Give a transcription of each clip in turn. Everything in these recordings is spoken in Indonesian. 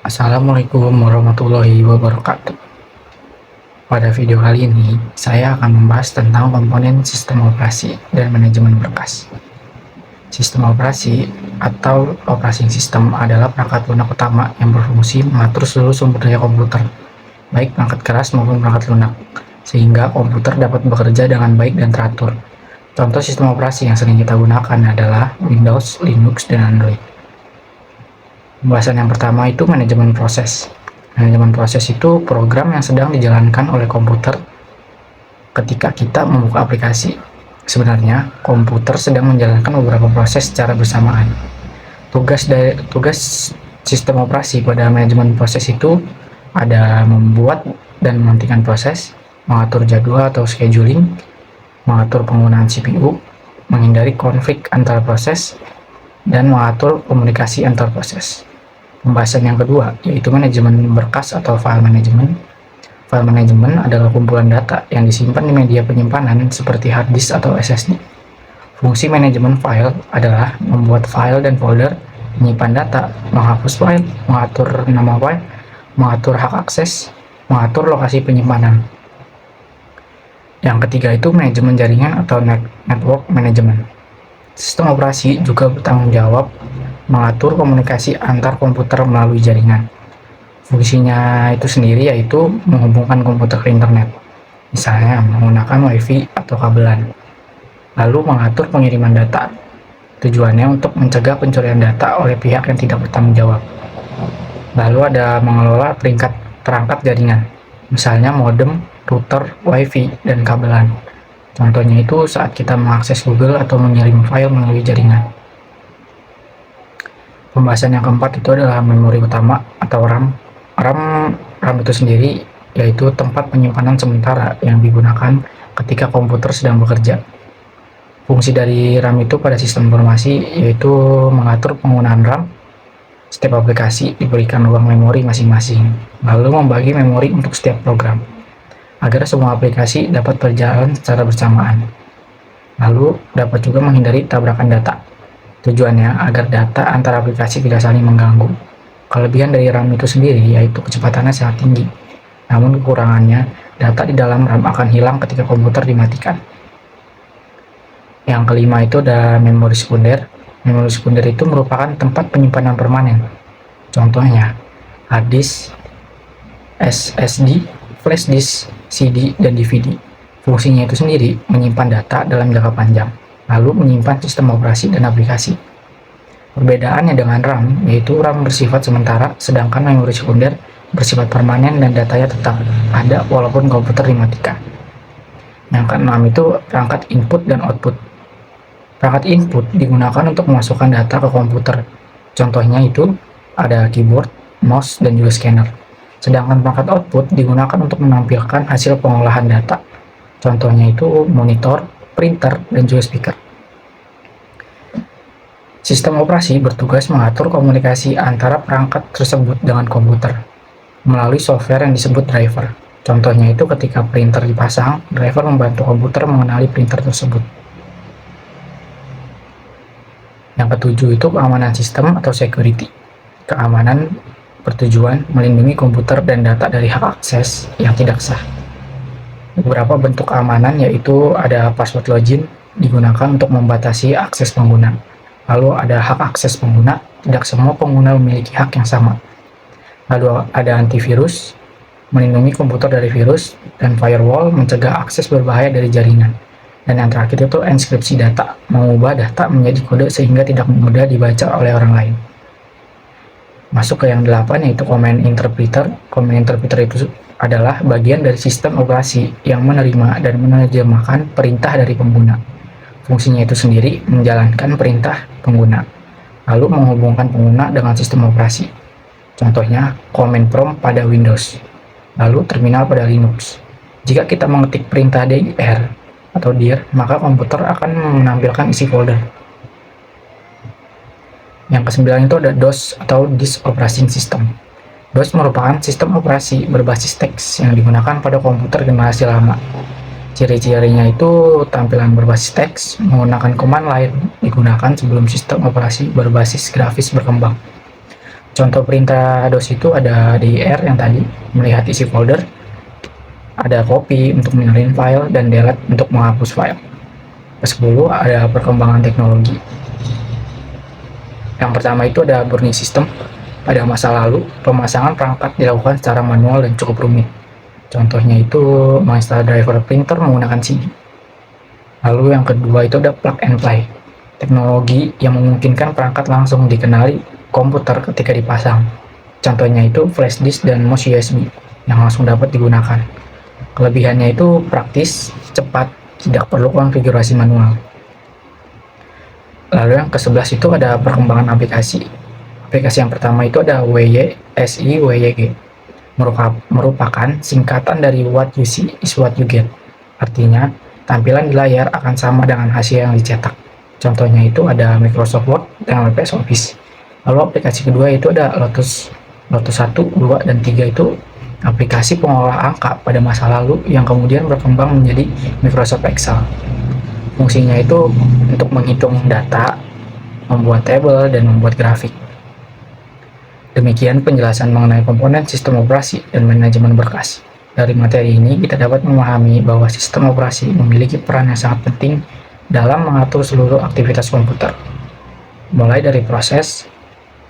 Assalamualaikum warahmatullahi wabarakatuh. Pada video kali ini, saya akan membahas tentang komponen sistem operasi dan manajemen berkas. Sistem operasi atau operating system adalah perangkat lunak utama yang berfungsi mengatur seluruh sumber daya komputer, baik perangkat keras maupun perangkat lunak, sehingga komputer dapat bekerja dengan baik dan teratur. Contoh sistem operasi yang sering kita gunakan adalah Windows, Linux, dan Android. Pembahasan yang pertama itu manajemen proses. Manajemen proses itu program yang sedang dijalankan oleh komputer ketika kita membuka aplikasi. Sebenarnya, komputer sedang menjalankan beberapa proses secara bersamaan. Tugas sistem operasi pada manajemen proses itu ada membuat dan mementingkan proses, mengatur jadwal atau scheduling, mengatur penggunaan CPU, menghindari konflik antar proses, dan mengatur komunikasi antar proses. Pembahasan yang kedua yaitu manajemen berkas atau file management. File management adalah kumpulan data yang disimpan di media penyimpanan seperti hard disk atau SSD. Fungsi manajemen file adalah membuat file dan folder, menyimpan data, menghapus file, mengatur nama file, mengatur hak akses, mengatur lokasi penyimpanan. Yang ketiga itu manajemen jaringan atau network management. Sistem operasi juga bertanggung jawab mengatur komunikasi antar komputer melalui jaringan. Fungsinya itu sendiri yaitu menghubungkan komputer ke internet, misalnya menggunakan WiFi atau kabelan. Lalu mengatur pengiriman data. Tujuannya untuk mencegah pencurian data oleh pihak yang tidak bertanggung jawab. Lalu ada mengelola perangkat jaringan, misalnya modem, router, WiFi, dan kabelan. Contohnya itu saat kita mengakses Google atau mengirim file melalui jaringan. Pembahasan yang keempat itu adalah memori utama atau RAM. RAM itu sendiri yaitu tempat penyimpanan sementara yang digunakan ketika komputer sedang bekerja. Fungsi dari RAM itu pada sistem informasi yaitu mengatur penggunaan RAM. Setiap aplikasi diberikan ruang memori masing-masing, lalu membagi memori untuk setiap program, agar semua aplikasi dapat berjalan secara bersamaan. Lalu dapat juga menghindari tabrakan data. Tujuannya agar data antar aplikasi tidak saling mengganggu. Kelebihan dari RAM itu sendiri yaitu kecepatannya sangat tinggi. Namun kekurangannya, data di dalam RAM akan hilang ketika komputer dimatikan. Yang kelima itu ada memori sekunder. Memori sekunder itu merupakan tempat penyimpanan permanen. Contohnya, hard disk, SSD, flash disk, CD, dan DVD. Fungsinya itu sendiri menyimpan data dalam jangka panjang, lalu menyimpan sistem operasi dan aplikasi. Perbedaannya dengan RAM, yaitu RAM bersifat sementara, sedangkan memori sekunder bersifat permanen dan datanya tetap ada walaupun komputer dimatikan. Yang keenam itu perangkat input dan output. Perangkat input digunakan untuk memasukkan data ke komputer. Contohnya itu ada keyboard, mouse, dan juga scanner. Sedangkan perangkat output digunakan untuk menampilkan hasil pengolahan data. Contohnya itu monitor, printer, dan juga speaker. Sistem operasi bertugas mengatur komunikasi antara perangkat tersebut dengan komputer melalui software yang disebut driver. Contohnya itu ketika printer dipasang, driver membantu komputer mengenali printer tersebut. Yang ketujuh itu keamanan sistem atau security. Keamanan bertujuan melindungi komputer dan data dari hak akses yang tidak sah. Beberapa bentuk keamanan yaitu ada password login, digunakan untuk membatasi akses pengguna. Lalu ada hak akses pengguna, tidak semua pengguna memiliki hak yang sama. Lalu ada antivirus, melindungi komputer dari virus, dan firewall mencegah akses berbahaya dari jaringan. Dan yang terakhir itu enkripsi data, mengubah data menjadi kode sehingga tidak mudah dibaca oleh orang lain. Masuk ke yang 8 yaitu command interpreter. Command interpreter itu adalah bagian dari sistem operasi yang menerima dan menerjemahkan perintah dari pengguna. Fungsinya itu sendiri menjalankan perintah pengguna, lalu menghubungkan pengguna dengan sistem operasi. Contohnya command prompt pada Windows, lalu terminal pada Linux. Jika kita mengetik perintah dir atau dir, maka komputer akan menampilkan isi folder. Yang kesembilan itu ada DOS atau Disk Operating System. DOS merupakan sistem operasi berbasis teks yang digunakan pada komputer generasi lama. Ciri-cirinya itu tampilan berbasis teks, menggunakan command line digunakan sebelum sistem operasi berbasis grafis berkembang. Contoh perintah DOS itu ada di R yang tadi, melihat isi folder, ada copy untuk menjalin file, dan delete untuk menghapus file. Ke-10 ada perkembangan teknologi. Yang pertama itu ada burning system. Pada masa lalu, pemasangan perangkat dilakukan secara manual dan cukup rumit. Contohnya itu menginstal driver printer menggunakan CD. Lalu yang kedua itu ada plug and play. Teknologi yang memungkinkan perangkat langsung dikenali komputer ketika dipasang. Contohnya itu flash disk dan mouse USB yang langsung dapat digunakan. Kelebihannya itu praktis, cepat, tidak perlu konfigurasi manual. Lalu yang ke-11 itu ada perkembangan aplikasi. Aplikasi yang pertama itu ada WYSI-WYG. Merupakan singkatan dari what you see is what you get. Artinya, tampilan di layar akan sama dengan hasil yang dicetak. Contohnya itu ada Microsoft Word dan MS Office. Lalu aplikasi kedua itu ada Lotus 1, 2, dan 3 itu aplikasi pengolah angka pada masa lalu yang kemudian berkembang menjadi Microsoft Excel. Fungsinya itu untuk menghitung data, membuat tabel, dan membuat grafik. Demikian penjelasan mengenai komponen sistem operasi dan manajemen berkas. Dari materi ini kita dapat memahami bahwa sistem operasi memiliki peran yang sangat penting dalam mengatur seluruh aktivitas komputer, mulai dari proses,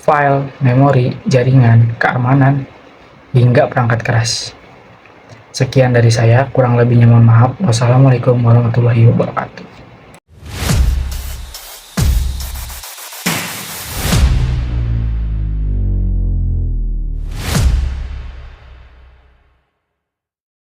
file, memori, jaringan, keamanan, hingga perangkat keras. Sekian dari saya, kurang lebihnya mohon maaf. Wassalamualaikum warahmatullahi wabarakatuh.